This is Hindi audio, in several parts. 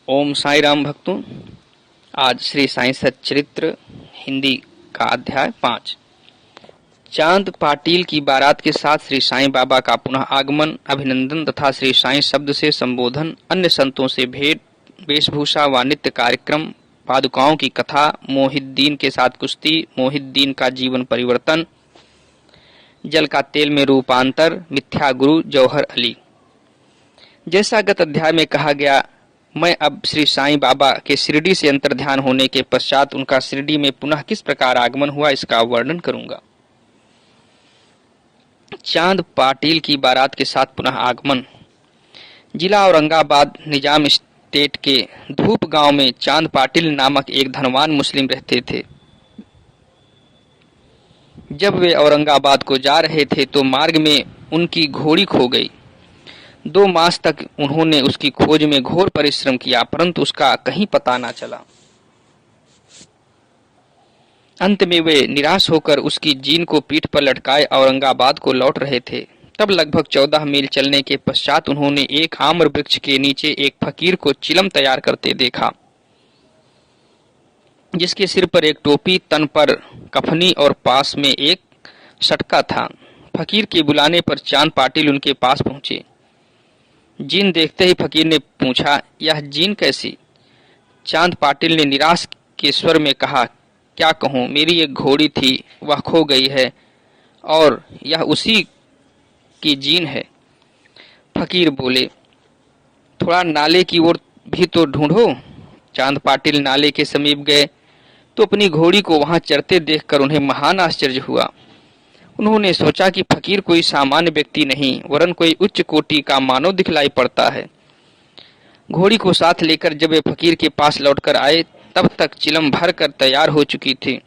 ओम साई राम भक्तों। आज श्री साईं सच्चरित्र हिंदी का अध्याय 5। चांद पाटिल की बारात के साथ श्री साईं बाबा का पुनः आगमन, अभिनंदन तथा श्री साईं शब्द से संबोधन, अन्य संतों से भेंट, वेशभूषा व नित्य कार्यक्रम, पादुकाओं की कथा, मोहिद्दीन के साथ कुश्ती, मोहिद्दीन का जीवन परिवर्तन, जल का तेल में रूपांतर, मिथ्या गुरु जौहर अली। जैसा गत अध्याय में कहा गया, मैं अब श्री साईं बाबा के शिरडी से अंतर्ध्यान होने के पश्चात उनका शिरडी में पुनः किस प्रकार आगमन हुआ इसका वर्णन करूंगा। चांद पाटिल की बारात के साथ पुनः आगमन। जिला औरंगाबाद निजाम स्टेट के धूप गांव में चांद पाटिल नामक एक धनवान मुस्लिम रहते थे। जब वे औरंगाबाद को जा रहे थे तो मार्ग में उनकी घोड़ी खो गई। 2 मास तक उन्होंने उसकी खोज में घोर परिश्रम किया, परंतु उसका कहीं पता न चला। अंत में वे निराश होकर उसकी जीन को पीठ पर लटकाए औरंगाबाद को लौट रहे थे। तब लगभग 14 मील चलने के पश्चात उन्होंने एक आम्र वृक्ष के नीचे एक फकीर को चिलम तैयार करते देखा, जिसके सिर पर एक टोपी, तन पर कफनी और पास में एक सटका था। फकीर के बुलाने पर चांद पाटिल उनके पास पहुंचे। जीन देखते ही फकीर ने पूछा, यह जीन कैसी? चांद पाटिल ने निराश के स्वर में कहा, क्या कहूं, मेरी एक घोड़ी थी, वह खो गई है और यह उसी की जीन है। फकीर बोले, थोड़ा नाले की ओर भी तो ढूंढो। चांद पाटिल नाले के समीप गए तो अपनी घोड़ी को वहां चरते देखकर उन्हें महान आश्चर्य हुआ। उन्होंने सोचा कि फकीर कोई सामान्य व्यक्ति नहीं वरन कोई उच्च कोटि का मानव दिखलाई पड़ता है। घोड़ी को साथ लेकर जब वे फकीर के पास लौटकर आए तब तक चिलम भर कर तैयार हो चुकी थी।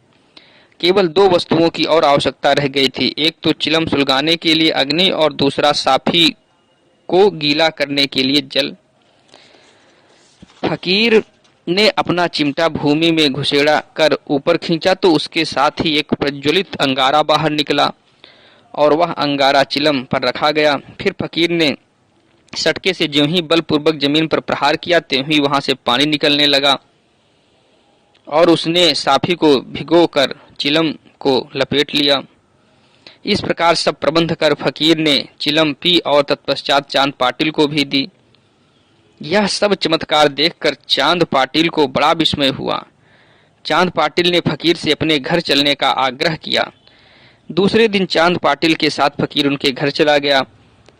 केवल 2 वस्तुओं की और आवश्यकता रह गई थी, एक तो चिलम सुलगाने के लिए अग्नि और दूसरा साफी को गीला करने के लिए जल। फकीर ने अपना चिमटा भूमि में घुसेड़ा कर ऊपर खींचा तो उसके साथ ही एक प्रज्वलित अंगारा बाहर निकला और वह अंगारा चिलम पर रखा गया। फिर फकीर ने सटके से ज्यों ही बलपूर्वक जमीन पर प्रहार किया त्यों ही वहां से पानी निकलने लगा और उसने साफी को भिगोकर चिलम को लपेट लिया। इस प्रकार सब प्रबंध कर फकीर ने चिलम पी और तत्पश्चात चांद पाटिल को भी दी। यह सब चमत्कार देखकर चांद पाटिल को बड़ा विस्मय हुआ। चांद पाटिल ने फकीर से अपने घर चलने का आग्रह किया। दूसरे दिन चांद पाटिल के साथ फकीर उनके घर चला गया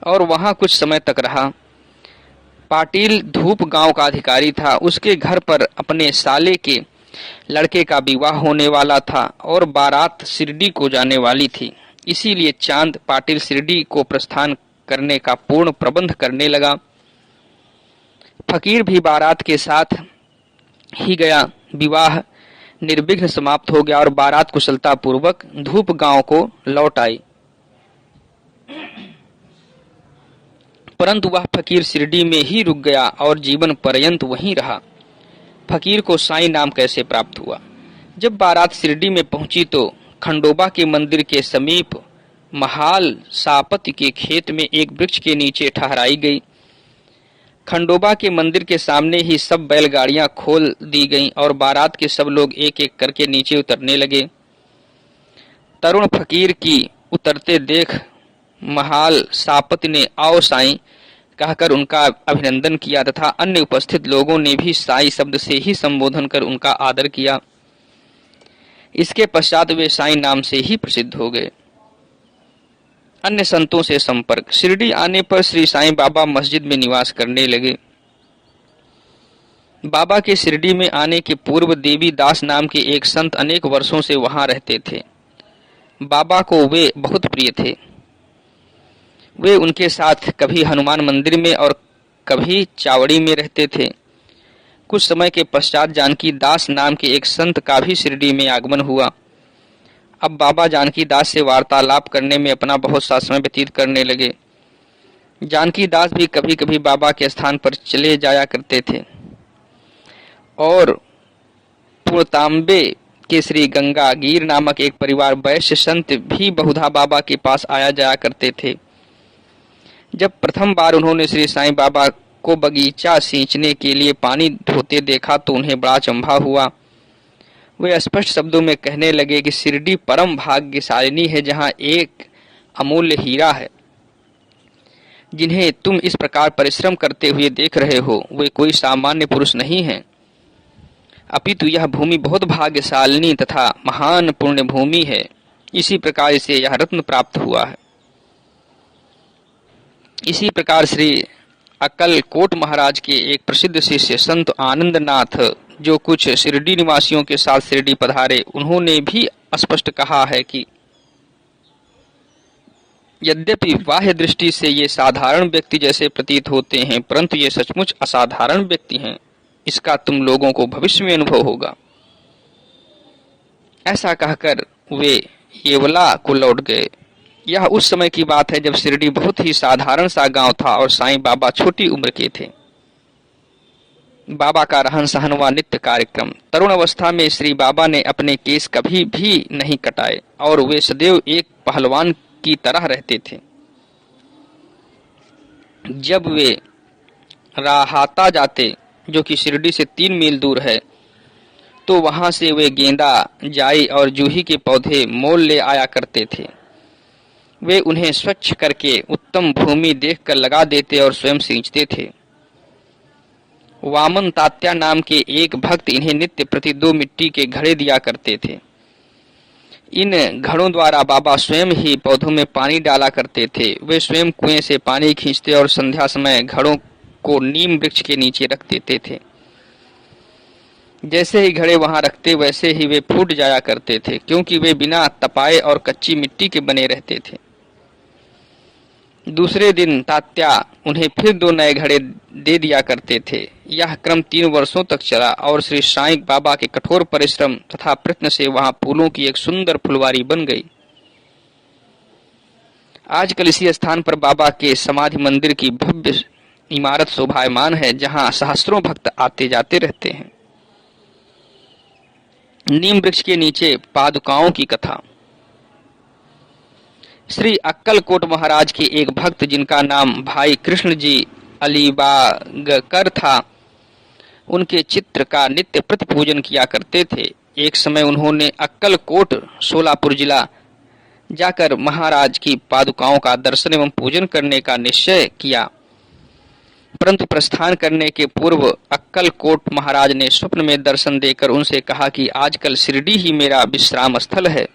और वहां कुछ समय तक रहा। पाटिल धूप गांव का अधिकारी था। उसके घर पर अपने साले के लड़के का विवाह होने वाला था और बारात शिरडी को जाने वाली थी। इसीलिए चांद पाटिल शिरडी को प्रस्थान करने का पूर्ण प्रबंध करने लगा। फकीर भी बारात के साथ ही गया। विवाह निर्विघ्न समाप्त हो गया और बारात कुशलता पूर्वक धूप गांव को लौट आई। परंतु वह फकीर शिरडी में ही रुक गया और जीवन पर्यंत वहीं रहा। फकीर को साईं नाम कैसे प्राप्त हुआ? जब बारात शिरडी में पहुंची तो खंडोबा के मंदिर के समीप महाल सापत के खेत में एक वृक्ष के नीचे ठहराई गई। खंडोबा के मंदिर के सामने ही सब बैलगाड़ियां खोल दी गईं और बारात के सब लोग एक एक करके नीचे उतरने लगे। तरुण फकीर की उतरते देख महाल सापत ने आओ साईं कहकर उनका अभिनंदन किया तथा अन्य उपस्थित लोगों ने भी साईं शब्द से ही संबोधन कर उनका आदर किया। इसके पश्चात वे साईं नाम से ही प्रसिद्ध हो गए। अन्य संतों से संपर्क। शिरडी आने पर श्री साईं बाबा मस्जिद में निवास करने लगे। बाबा के शिरडी में आने के पूर्व देवी दास नाम के एक संत अनेक वर्षों से वहां रहते थे। बाबा को वे बहुत प्रिय थे। वे उनके साथ कभी हनुमान मंदिर में और कभी चावड़ी में रहते थे। कुछ समय के पश्चात जानकी दास नाम के एक संत का भी शिरडी में आगमन हुआ। अब बाबा जानकी दास से वार्तालाप करने में अपना बहुत सा समय व्यतीत करने लगे। जानकी दास भी कभी कभी बाबा के स्थान पर चले जाया करते थे और पूर्णतांबे के श्री गंगागीर नामक एक परिवार वैश्य संत भी बहुधा बाबा के पास आया जाया करते थे। जब प्रथम बार उन्होंने श्री साईं बाबा को बगीचा सींचने के लिए पानी ढोते देखा तो उन्हें बड़ा अचंभा हुआ। वे स्पष्ट शब्दों में कहने लगे कि शिरडी परम भाग्यशालिनी है, जहाँ एक अमूल्य हीरा है। जिन्हें तुम इस प्रकार परिश्रम करते हुए देख रहे हो वे कोई सामान्य पुरुष नहीं हैं, अपितु यह भूमि बहुत भाग्यशालिनी तथा महान पुण्य भूमि है। इसी प्रकार इसे यह रत्न प्राप्त हुआ है। इसी प्रकार श्री अक्कलकोट महाराज के एक प्रसिद्ध शिष्य संत आनंदनाथ, जो कुछ शिरडी निवासियों के साथ शिरडी पधारे, उन्होंने भी स्पष्ट कहा है कि यद्यपि बाह्य दृष्टि से ये साधारण व्यक्ति जैसे प्रतीत होते हैं, परंतु ये सचमुच असाधारण व्यक्ति हैं। इसका तुम लोगों को भविष्य में अनुभव होगा। ऐसा कहकर वे येवला को लौट गए। यह उस समय की बात है जब शिरडी बहुत ही साधारण सा गांव था और साईं बाबा छोटी उम्र के थे। बाबा का रहन सहन व नित्य कार्यक्रम। तरुण अवस्था में श्री बाबा ने अपने केस कभी भी नहीं कटाए और वे सदैव एक पहलवान की तरह रहते थे। जब वे राहाता जाते, जो कि शिरडी से 3 मील दूर है, तो वहां से वे गेंदा, जाई और जूही के पौधे मोल ले आया करते थे। वे उन्हें स्वच्छ करके उत्तम भूमि देखकर लगा देते और स्वयं सींचते थे। वामन तात्या नाम के एक भक्त इन्हें नित्य प्रति 2 मिट्टी के घड़े दिया करते थे। इन घड़ों द्वारा बाबा स्वयं ही पौधों में पानी डाला करते थे। वे स्वयं कुएं से पानी खींचते और संध्या समय घड़ों को नीम वृक्ष के नीचे रख देते थे। जैसे ही घड़े वहां रखते वैसे ही वे फूट जाया करते थे, क्योंकि वे बिना तपाए और कच्ची मिट्टी के बने रहते थे। दूसरे दिन तात्या उन्हें फिर 2 नए घड़े दे दिया करते थे। यह क्रम 3 वर्षों तक चला और श्री साईं बाबा के कठोर परिश्रम तथा प्रयत्न से वहां फूलों की एक सुंदर फुलवारी बन गई। आजकल इसी स्थान पर बाबा के समाधि मंदिर की भव्य इमारत शोभायमान है, जहां सहस्त्रों भक्त आते जाते रहते हैं। नीम वृक्ष के नीचे पादुकाओं की कथा। श्री अक्कलकोट महाराज के एक भक्त, जिनका नाम भाई कृष्ण जी अलीबागकर था, उनके चित्र का नित्य प्रति पूजन किया करते थे। एक समय उन्होंने अक्कलकोट सोलापुर जिला जाकर महाराज की पादुकाओं का दर्शन एवं पूजन करने का निश्चय किया, परंतु प्रस्थान करने के पूर्व अक्कलकोट महाराज ने स्वप्न में दर्शन देकर उनसे कहा कि आजकल शिरडी ही मेरा विश्राम स्थल है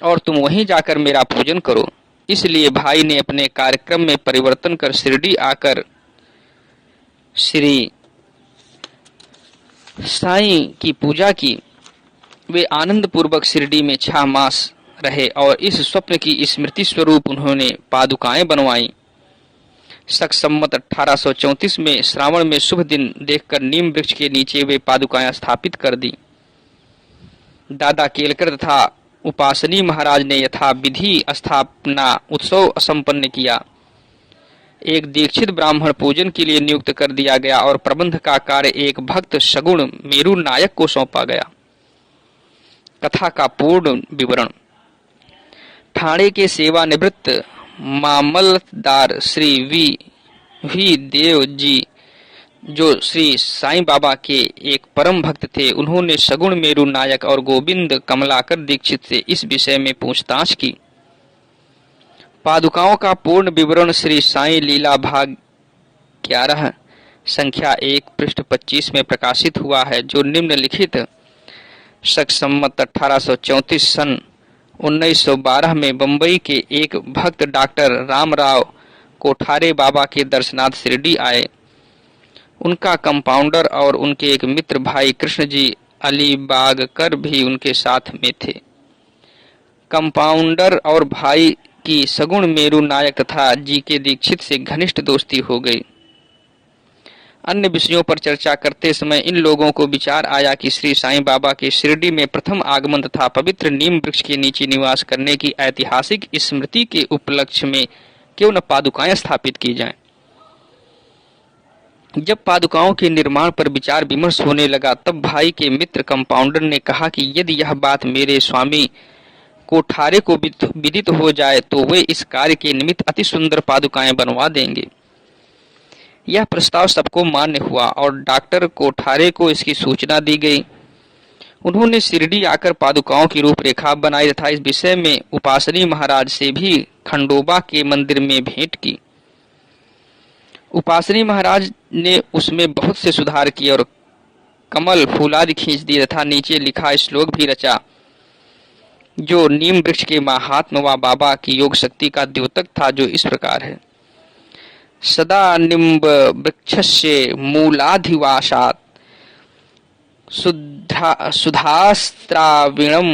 और तुम वहीं जाकर मेरा पूजन करो। इसलिए भाई ने अपने कार्यक्रम में परिवर्तन कर शिरडी आकर श्री साईं की पूजा की। वे आनंद पूर्वक शिरडी में 6 मास रहे और इस स्वप्न की स्मृति स्वरूप उन्होंने पादुकाएं बनवाई। शक संवत 1834 में श्रावण में शुभ दिन देखकर नीम वृक्ष के नीचे वे पादुकाएं स्थापित कर दी। दादा केलकर तथा उपासनी महाराज ने यथा विधि स्थापना उत्सव संपन्न किया। एक दीक्षित ब्राह्मण पूजन के लिए नियुक्त कर दिया गया और प्रबंध का कार्य एक भक्त सगुण मेरू नायक को सौंपा गया। कथा का पूर्ण विवरण। ठाणे के सेवानिवृत्त मामलतदार श्री वी देव जी, जो श्री साईं बाबा के एक परम भक्त थे, उन्होंने सगुण मेरू नायक और गोविंद कमलाकर दीक्षित से इस विषय में पूछताछ की। पादुकाओं का पूर्ण विवरण श्री साईं लीला भाग 11 संख्या 1 पृष्ठ 25 में प्रकाशित हुआ है, जो निम्नलिखित शक संवत 1834 सन 1912 में बंबई के एक भक्त डॉक्टर रामराव कोठारे बाबा के दर्शनार्थ शिरडी आए। उनका कंपाउंडर और उनके एक मित्र भाई कृष्ण जी अलीबागकर भी उनके साथ में थे। कंपाउंडर और भाई की सगुण मेरू नायक तथा जी के दीक्षित से घनिष्ठ दोस्ती हो गई। अन्य विषयों पर चर्चा करते समय इन लोगों को विचार आया कि श्री साईं बाबा के शिरडी में प्रथम आगमन तथा पवित्र नीम वृक्ष के नीचे निवास करने की ऐतिहासिक स्मृति के उपलक्ष्य में क्यों न पादुकाएं स्थापित की जाएं। जब पादुकाओं के निर्माण पर विचार विमर्श होने लगा, तब भाई के मित्र कंपाउंडर ने कहा कि यदि यह बात मेरे स्वामी कोठारे को विदित हो जाए तो वे इस कार्य के निमित्त अति सुंदर पादुकाएं बनवा देंगे। यह प्रस्ताव सबको मान्य हुआ और डॉक्टर कोठारे को इसकी सूचना दी गई। उन्होंने शिरडी आकर पादुकाओं की रूपरेखा बनाई तथा इस विषय में उपासनी महाराज से भी खंडोबा के मंदिर में भेंट की। उपासनी महाराज ने उसमें बहुत से सुधार किए और कमल फूलादि खींच दिए तथा नीचे लिखा श्लोक भी रचा, जो नीम वृक्ष के महात्मा व बाबा की योग शक्ति का द्योतक था, जो इस प्रकार है। सदा निम्ब वृक्षस्य मूलाधिवासात् सुधास्त्राविणं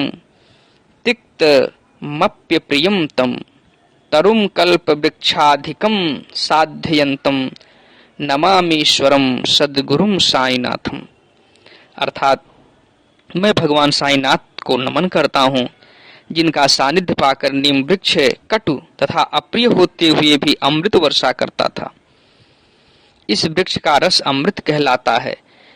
तिक्तमप्यप्रियं तं तरुं कल्पवृक्षाधिकं साध्ययन्तं नमामीश्वरं सद्गुरुं साईनाथम। अर्थात मैं भगवान साईनाथ को नमन करता हूँ, जिनका सानिध्य पाकर नीम वृक्ष कटु तथा अप्रिय होते हुए भी अमृत वर्षा करता था। इस वृक्ष का रस अमृत कहलाता है।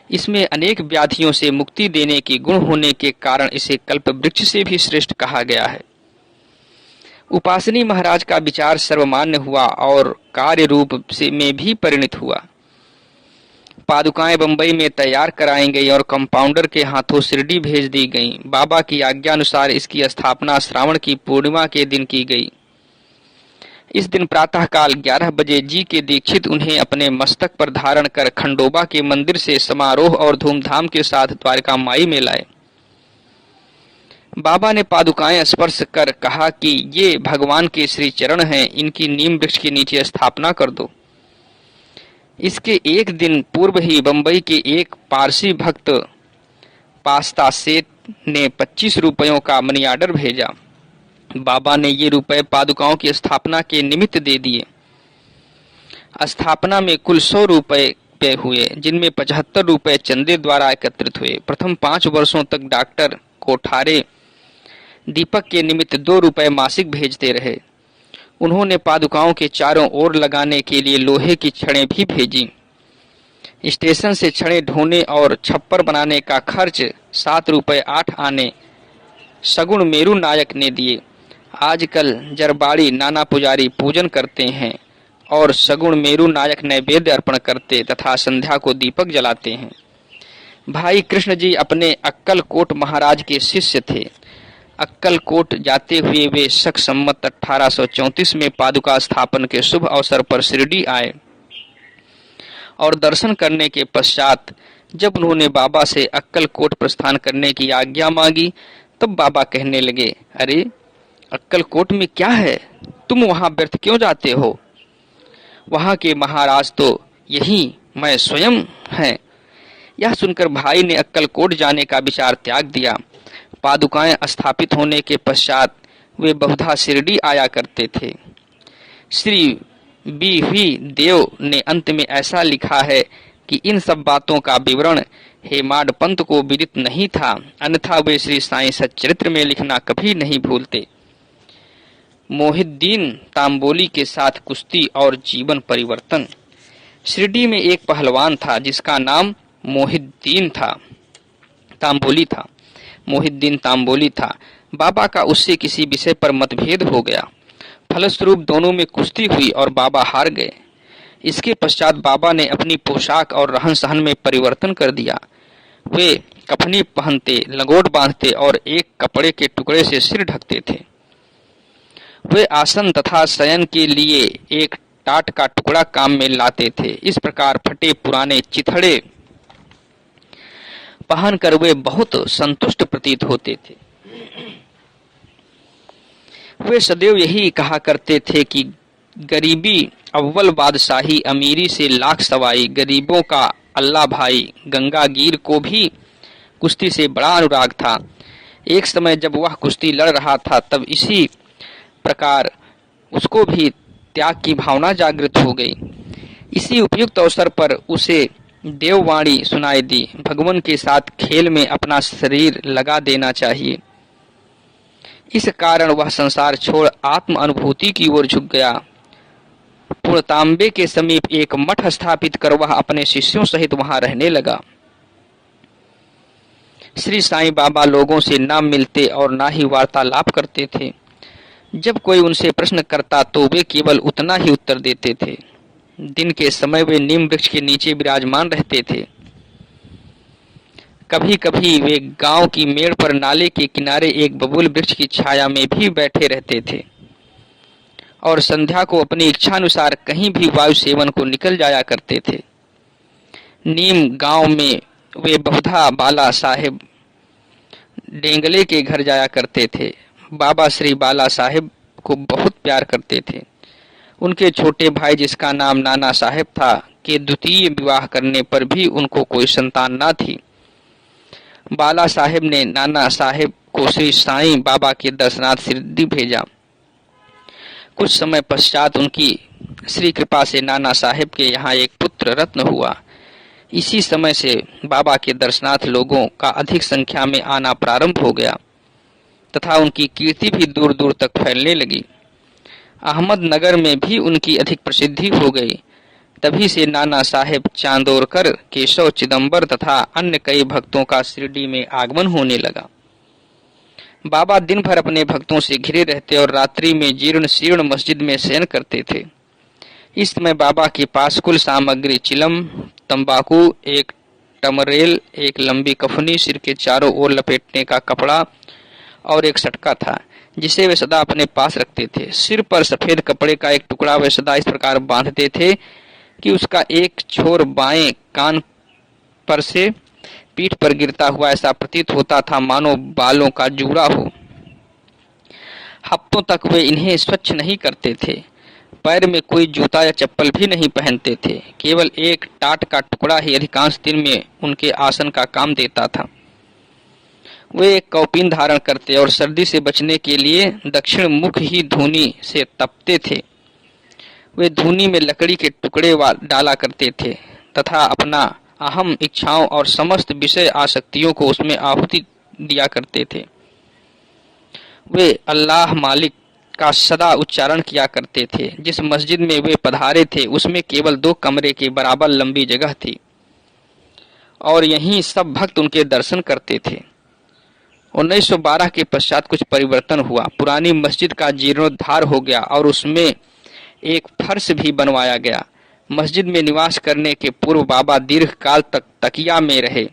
इसमें अनेक व्याधियों से मुक्ति देने के गुण होने के कारण इसे कल्प वृक्ष से भी श्रेष्ठ कहा गया है। उपासनी महाराज का विचार सर्वमान्य हुआ और कार्य रूप से में भी परिणित हुआ। पादुकाएं बंबई में तैयार कराई गई और कंपाउंडर के हाथों शिरडी भेज दी गईं। बाबा की आज्ञा अनुसार इसकी स्थापना श्रावण की पूर्णिमा के दिन की गई। इस दिन प्रातःकाल 11 बजे जी के दीक्षित उन्हें अपने मस्तक पर धारण कर खंडोबा के मंदिर से समारोह और धूमधाम के साथ द्वारका माई में लाए। बाबा ने पादुकाएं स्पर्श कर कहा कि ये भगवान के श्री चरण हैं, इनकी नीम वृक्ष के नीचे स्थापना कर दो। इसके एक दिन पूर्व ही बंबई के एक पारसी भक्त पास्ता सेठ ने 25 रुपयों का मनी ऑर्डर भेजा। बाबा ने ये रुपए पादुकाओं की स्थापना के निमित्त दे दिए। स्थापना में कुल 100 रुपए हुए, जिनमें 75 रुपए चंदे द्वारा एकत्रित हुए। प्रथम 5 वर्षों तक डॉक्टर कोठारे दीपक के निमित्त 2 रुपए मासिक भेजते रहे। उन्होंने पादुकाओं के चारों ओर लगाने के लिए लोहे की छड़ें भी भेजी। स्टेशन से छड़ें ढोने और छप्पर बनाने का खर्च 7 रुपए 8 आने सगुण मेरू नायक ने दिए। आजकल जरबाड़ी नाना पुजारी पूजन करते हैं और सगुण मेरू नायक नैवेद्य अर्पण करते तथा संध्या को दीपक जलाते हैं। भाई कृष्ण जी अपने अक्कलकोट महाराज के शिष्य थे। अक्कलकोट जाते हुए वे शक संवत 1834 में पादुका स्थापन के शुभ अवसर पर शिरडी आए और दर्शन करने के पश्चात जब उन्होंने बाबा से अक्कलकोट प्रस्थान करने की आज्ञा मांगी, तब बाबा कहने लगे, अरे अक्कलकोट में क्या है, तुम वहां व्यर्थ क्यों जाते हो? वहां के महाराज तो यही मैं स्वयं हैं। यह सुनकर भाई ने अक्कलकोट जाने का विचार त्याग दिया। पादुकाएं स्थापित होने के पश्चात वे बहुधा शिरडी आया करते थे। श्री बी देव ने अंत में ऐसा लिखा है कि इन सब बातों का विवरण हेमाड पंत को विदित नहीं था, अन्यथा वे श्री साईं सच्चरित्र में लिखना कभी नहीं भूलते। मोहिद्दीन तांबोली के साथ कुश्ती और जीवन परिवर्तन। शिरडी में एक पहलवान था जिसका नाम मोहिद्दीन तांबोली था। बाबा का उससे किसी विषय पर मतभेद हो गया। फलस्वरूप दोनों में कुश्ती हुई और बाबा हार गए। इसके पश्चात बाबा ने अपनी पोशाक और रहन सहन में परिवर्तन कर दिया। वे कफनी पहनते, लंगोट बांधते और एक कपड़े के टुकड़े से सिर ढकते थे। वे आसन तथा शयन के लिए एक टाट का टुकड़ा काम में लाते थे। इस प्रकार फटे पुराने चिथड़े पहनकर वे बहुत संतुष्ट प्रतीत होते थे। वे सदैव यही कहा करते थे कि गरीबी अव्वल बादशाही, अमीरी से लाख सवाई। गरीबों का अल्लाह भाई गंगागीर को भी कुश्ती से बड़ा अनुराग था। एक समय जब वह कुश्ती लड़ रहा था, तब इसी प्रकार उसको भी त्याग की भावना जागृत हो गई। इसी उपयुक्त अवसर पर उसे देववाणी सुनाई दी, भगवान के साथ खेल में अपना शरीर लगा देना चाहिए। इस कारण वह संसार छोड़ आत्म अनुभूति की ओर झुक गया। पूर्णतांबे के समीप एक मठ स्थापित कर वह अपने शिष्यों सहित वहां रहने लगा। श्री साईं बाबा लोगों से न मिलते और न ही वार्तालाप करते थे। जब कोई उनसे प्रश्न करता तो वे केवल उतना ही उत्तर देते थे। दिन के समय वे नीम वृक्ष के नीचे विराजमान रहते थे। कभी कभी वे गांव की मेड़ पर नाले के किनारे एक बबूल वृक्ष की छाया में भी बैठे रहते थे और संध्या को अपनी इच्छानुसार कहीं भी वायु सेवन को निकल जाया करते थे। नीम गांव में वे बहुधा बाला साहेब डेंगले के घर जाया करते थे। बाबा श्री बाला साहेब को बहुत प्यार करते थे। उनके छोटे भाई, जिसका नाम नाना साहेब था, के द्वितीय विवाह करने पर भी उनको कोई संतान न थी। बाला साहेब ने नाना साहेब को श्री साईं बाबा के दर्शनार्थ शिरडी भेजा। कुछ समय पश्चात उनकी श्री कृपा से नाना साहेब के यहाँ एक पुत्र रत्न हुआ। इसी समय से बाबा के दर्शनार्थ लोगों का अधिक संख्या में आना प्रारंभ हो गया तथा उनकी कीर्ति भी दूर दूर तक फैलने लगी। अहमदनगर में भी उनकी अधिक प्रसिद्धि हो गई। तभी से नाना साहेब चांदोरकर, केशव चिदंबर तथा अन्य कई भक्तों का शिरडी में आगमन होने लगा। बाबा दिन भर अपने भक्तों से घिरे रहते और रात्रि में जीर्ण शीर्ण मस्जिद में शयन करते थे। इस समय बाबा के पास कुल सामग्री चिलम, तंबाकू, एक टमरेल, एक लंबी कफनी, सिर के चारों ओर लपेटने का कपड़ा और एक सटका था, जिसे वे सदा अपने पास रखते थे। सिर पर सफेद कपड़े का एक टुकड़ा वे सदा इस प्रकार बांधते थे कि उसका एक छोर बाएं कान पर से पीठ पर गिरता हुआ ऐसा प्रतीत होता था मानो बालों का जूड़ा हो। हफ्तों तक वे इन्हें स्वच्छ नहीं करते थे। पैर में कोई जूता या चप्पल भी नहीं पहनते थे। केवल एक टाट का टुकड़ा ही अधिकांश दिन में उनके आसन का काम देता था। वे एक कौपीन धारण करते और सर्दी से बचने के लिए दक्षिण मुख ही धूनी से तपते थे। वे धूनी में लकड़ी के टुकड़े डाला करते थे तथा अपना अहम, इच्छाओं और समस्त विषय आसक्तियों को उसमें आहुति दिया करते थे। वे अल्लाह मालिक का सदा उच्चारण किया करते थे। जिस मस्जिद में वे पधारे थे उसमें केवल 2 कमरे के बराबर लंबी जगह थी और यहीं सब भक्त उनके दर्शन करते थे। 1912 के पश्चात कुछ परिवर्तन हुआ। पुरानी मस्जिद का जीर्णोद्धार हो गया और उसमें एक फर्श भी बनवाया गया। मस्जिद में निवास करने के पूर्व बाबा दीर्घ काल तक तकिया में रहे।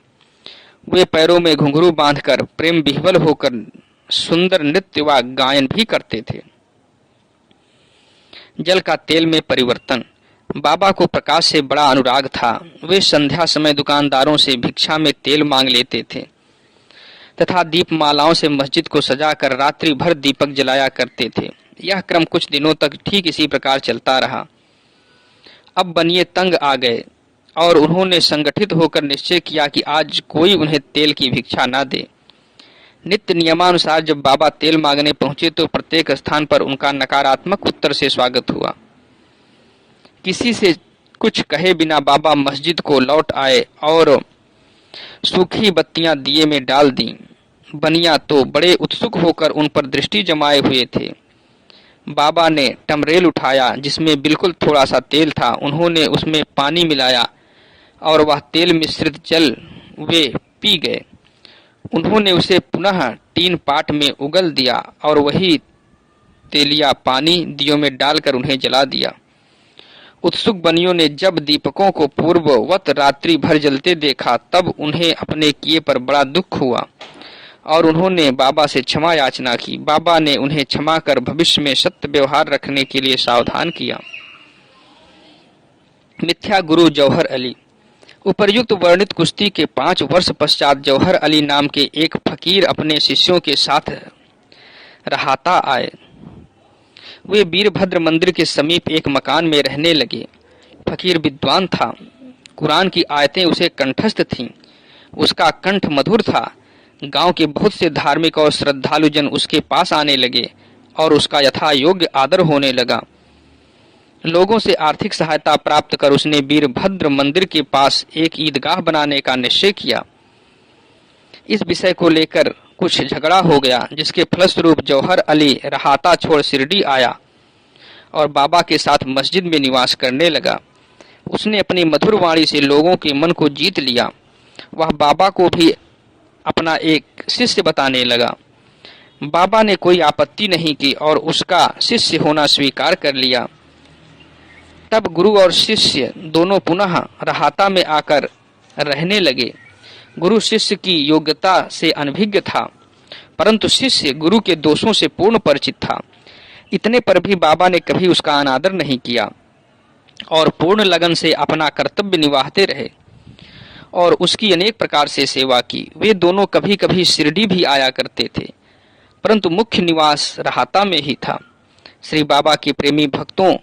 वे पैरों में घुंघरू बांधकर प्रेम विह्वल होकर सुंदर नृत्य व गायन भी करते थे। जल का तेल में परिवर्तन। बाबा को प्रकाश से बड़ा अनुराग था। वे संध्या समय दुकानदारों से भिक्षा में तेल मांग लेते थे तथा दीपमालाओं से मस्जिद को सजाकर रात्रि भर दीपक जलाया करते थे। यह क्रम कुछ दिनों तक ठीक इसी प्रकार चलता रहा। अब बनिए तंग आ गए और उन्होंने संगठित होकर निश्चय किया कि आज कोई उन्हें तेल की भिक्षा न दे। नित्य नियमानुसार जब बाबा तेल मांगने पहुंचे तो प्रत्येक स्थान पर उनका नकारात्मक उत्तर से स्वागत हुआ। किसी से कुछ कहे बिना बाबा मस्जिद को लौट आए और सूखी बत्तियां दिए में डाल दी। बनिया तो बड़े उत्सुक होकर उन पर दृष्टि जमाए हुए थे। बाबा ने टमरेल उठाया जिसमें बिल्कुल थोड़ा सा तेल था। उन्होंने उसमें पानी मिलाया और वह तेल मिश्रित जल वे पी गए। उन्होंने उसे पुनः 3 पाट में उगल दिया और वही तेलिया पानी दियों में डालकर उन्हें जला दिया। उत्सुक बनियों ने जब दीपकों को पूर्ववत रात्रि भर जलते देखा तब उन्हें अपने किए पर बड़ा दुख हुआ और उन्होंने बाबा से क्षमा याचना की। बाबा ने उन्हें क्षमा कर भविष्य में सत्य व्यवहार रखने के लिए सावधान किया। मिथ्या गुरु जौहर अली। उपर्युक्त वर्णित कुश्ती के 5 वर्ष पश्चात जौहर अली नाम के एक फकीर अपने शिष्यों के साथ रहाता आए। वे वीरभद्र मंदिर के समीप एक मकान में रहने लगे। फकीर विद्वान था। कुरान की आयतें उसे कंठस्थ थीं। उसका कंठ मधुर था। गांव के बहुत से धार्मिक और श्रद्धालु जन उसके पास आने लगे और उसका यथा योग्य आदर होने लगा। लोगों से आर्थिक सहायता प्राप्त कर उसने वीरभद्र मंदिर के पास एक ईदगाह बनाने का निश्चय किया। इस विषय को लेकर कुछ झगड़ा हो गया, जिसके फलस्वरूप जौहर अली रहाता छोड़ शिरडी आया और बाबा के साथ मस्जिद में निवास करने लगा। उसने अपनी मधुर वाणी से लोगों के मन को जीत लिया। वह बाबा को भी अपना एक शिष्य बताने लगा। बाबा ने कोई आपत्ति नहीं की और उसका शिष्य होना स्वीकार कर लिया। तब गुरु और शिष्य दोनों पुनः रहाता में आकर रहने लगे। गुरु शिष्य की योग्यता से अनभिज्ञ था, परंतु शिष्य गुरु के दोषों से पूर्ण परिचित था। इतने पर भी बाबा ने कभी उसका अनादर नहीं किया और पूर्ण लगन से अपना कर्तव्य निभाते रहे और उसकी अनेक प्रकार से सेवा की। वे दोनों कभी कभी शिरडी भी आया करते थे, परंतु मुख्य निवास रहाता में ही था। श्री बाबा के प्रेमी भक्तों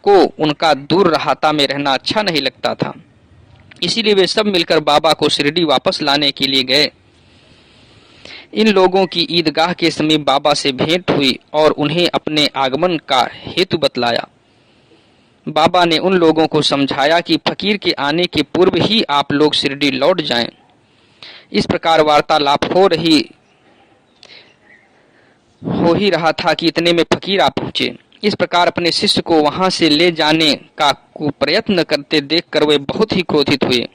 को उनका दूर रहाता में रहना अच्छा नहीं लगता था, इसीलिए वे सब मिलकर बाबा को शिरडी वापस लाने के लिए गए। इन लोगों की ईदगाह के समीप बाबा से भेंट हुई और उन्हें अपने आगमन का हेतु बतलाया। बाबा ने उन लोगों को समझाया कि फकीर के आने के पूर्व ही आप लोग शिरडी लौट जाएं। इस प्रकार वार्तालाप हो ही रहा था कि इतने में फकीर आ पहुंचे। इस प्रकार अपने शिष्य को वहां से ले जाने का प्रयत्न करते देखकर वे बहुत ही क्रोधित हुए।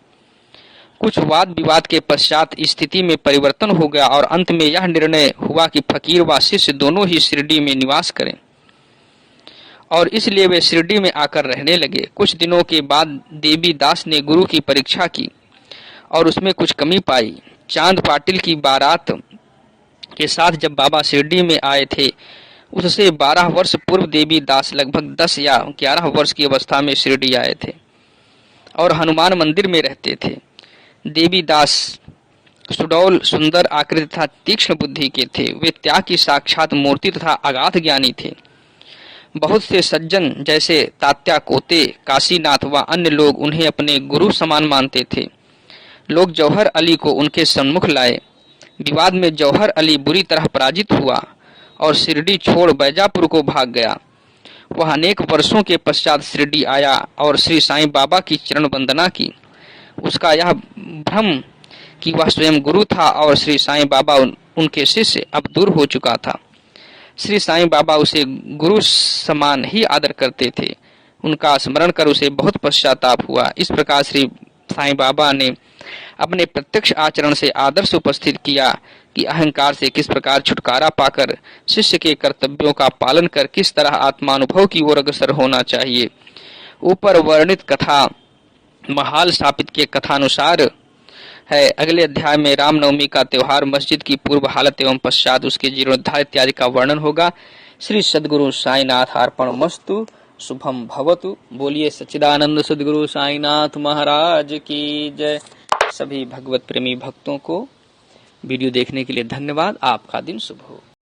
कुछ वाद विवाद के पश्चात स्थिति में परिवर्तन हो गया और अंत में यह निर्णय हुआ कि फकीर व शिष्य दोनों ही शिरडी में निवास करें और इसलिए वे शिरडी में आकर रहने लगे। कुछ दिनों के बाद देवी दास ने गुरु की परीक्षा की और उसमें कुछ कमी पाई। चांद पाटिल की बारात के साथ जब बाबा शिरडी में आए थे, उससे 12 वर्ष पूर्व देवी दास लगभग 10 या 11 वर्ष की अवस्था में शिरडी आए थे और हनुमान मंदिर में रहते थे। देवी दास सुडौल, सुंदर आकृति तथा तीक्ष्ण बुद्धि के थे। वे त्याग की साक्षात मूर्ति तथा अगाध ज्ञानी थे। बहुत से सज्जन जैसे तात्या कोते, काशीनाथ व अन्य लोग उन्हें अपने गुरु समान मानते थे। लोग जौहर अली को उनके सम्मुख लाए। विवाद में जौहर अली बुरी तरह पराजित हुआ और शिरडी छोड़ बैजापुर को भाग गया। वह अनेक वर्षों के पश्चात शिरडी आया और श्री साईं बाबा की चरण वंदना की। उसका यह भ्रम कि वह स्वयं गुरु था और श्री साईं बाबा उनके शिष्य अब दूर हो चुका था। श्री साईं बाबा उसे गुरु समान ही आदर करते थे। उनका स्मरण कर उसे बहुत पश्चाताप हुआ। इस प्रकार श्री साईं बाबा ने अपने प्रत्यक्ष आचरण से आदर्श उपस्थित किया कि अहंकार से किस प्रकार छुटकारा पाकर शिष्य के कर्तव्यों का पालन कर किस तरह आत्मानुभव की ओर अग्रसर होना चाहिए। ऊपर वर्णित कथा महाल स्थापित के कथानुसार है। अगले अध्याय में रामनवमी का त्योहार, मस्जिद की पूर्व हालत एवं पश्चात उसके जीर्णोद्धार इत्यादि का वर्णन होगा। श्री सद्गुरु साईनाथ अर्पणमस्तु। शुभम भवतु। बोलिए सच्चिदानंद सद्गुरु साईनाथ महाराज की जय। सभी भगवत प्रेमी भक्तों को वीडियो देखने के लिए धन्यवाद। आपका दिन शुभ हो।